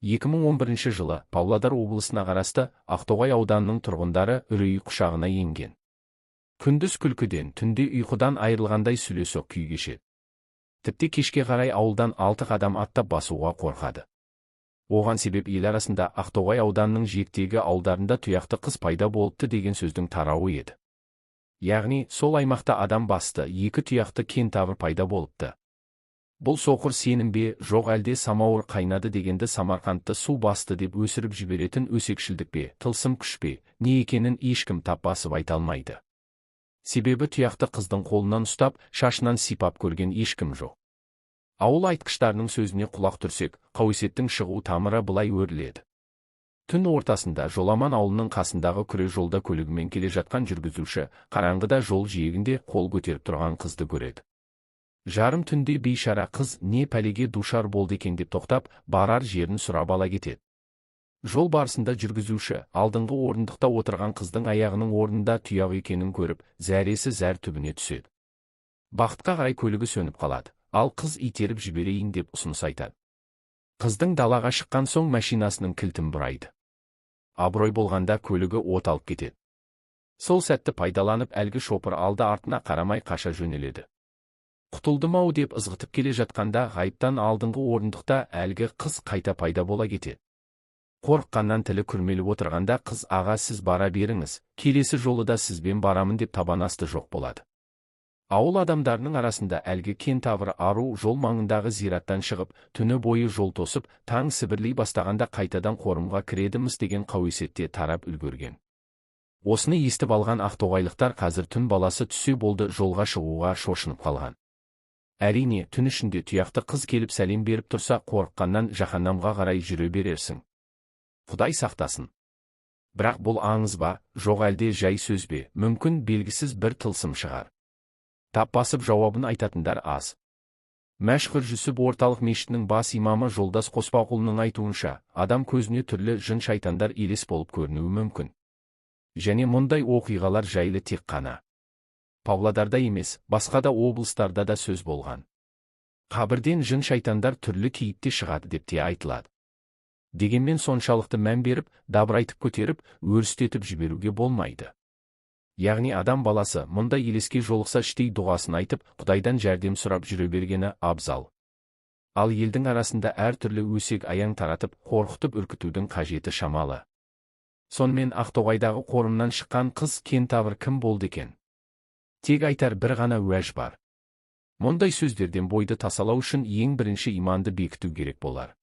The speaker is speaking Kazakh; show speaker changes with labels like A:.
A: 2011 жылы Павлодар облысына қарасты Ақтоғай ауданының тұрғындары үрей құшағына енген. Күндіз күлкіден, түнде ұйқыдан айырылғандай сүлесоқ күй кешеді. Тіпті кешке қарай ауылдан 6 қадам аттап басуға қорқады. Оған себеп ел арасында Ақтоғай ауданының жиектегі ауылдарында тұяқты қыз пайда болыпты деген сөздің тарауы еді. Яғни, сол аймақта адам басты 2 тұяқты кентавр пайда болыпты. Бұл соқыр сенім бе, жоқ әлде самауыр қайнады дегенді Самарқандты су басты деп өсіріп жіберетін өсекшілдік бе, тылсым күш пе, не екенін ешкім тап басып айта алмайды. Себебі тұяқты қыздың қолынан ұстап, шашынан сипап көрген ешкім жоқ. Ауыл айтқыштарының сөзіне құлақ түрсек, қауесеттің шығу тамыры былай өріледі. Түн ортасында Жоламан ауылының қасындағы күре жолда көлігімен келе жатқан жүргізуші, қараңғыда жол жиегінде қол көтеріп тұрған қызды көреді. Жарым түнде бейшара қыз не пәлеге душар болды екен деп тоқтап, барар жерін сұрап ала кетеді. Жол барысында жүргізуші алдыңғы орындықта отырған қыздың аяғының орнында тұяқ екенін көріп, зәресі зәр түбіне түседі. Бақытқа қарай көлігі сөніп қалады, ал қыз итеріп жіберейін деп ұсыныс айтады. Қыздың далаға шыққан соң машинасының кілтін бұрайды. Абырой болғанда көлігі от алып кетеді. Сол сәтті пайдаланып әлгі шопыр алды артына қарамай қаша жөнеледі. Құтылдым-ау деп ызғытып келе жатқанда ғайыптан алдыңғы орындықта әлгі қыз қайта пайда бола кетеді. Қорыққаннан тілі күрмеліп отырғанда қыз аға сіз бара беріңіз, келесі жолы да сізбен барамын деп табанасты жоқ болады. Ауыл адамдарының арасында әлгі кентавр ару жол маңындағы зираттан шығып, түні бойы жол тосып, таң сібірлей бастағанда қайтадан қорымға кіредіміз деген қауесетте тарап үлгерген. Осыны естіп алған ақтоғайлықтар қазір түн баласы түсе болды жолға шығуға шошынып қалған. Әрине, түн ішінде тұяқты қыз келіп сәлем беріп тұрса, қорыққаннан жаһаннамға қарай жүре берерсің. Құдай сақтасын. Бірақ бұл аңыз ба, жоқ әлде жай сөз бе, мүмкін белгісіз бір тылсым шығар. Тап басып жауабын айтатындар аз. Мәшһүр Жүсіп орталық мешітінің бас имамы Жолдас Қоспақұлының айтуынша, адам көзіне түрлі жын шайтандар елес болып көрінуі мүмкін. Және мұндай оқиғалар жайлы тек қана Павлодарда емес, басқа да облыстарда да сөз болған. Қабірден жын шайтандар түрлі кейіпте шығады деп те айтылады. Дегенмен соншалықты мән беріп, дабырайтып көтеріп, өрістетіп жіберуге болмайды. Яғни адам баласы мұндай елеске жолықса іштей дұғасын айтып, Құдайдан жәрдем сұрап жүре бергені абзал. Ал елдің арасында әртүрлі өсек аяң таратып, қорқытып үркітудің қажеті шамалы. Сонымен Ақтоғайдағы қорымнан шыққан қыз кентавр кім болды екен? Тек айтар бір ғана уәж бар. Мұндай сөздерден бойды тасалау үшін ең бірінші иманды бекіту керек болар.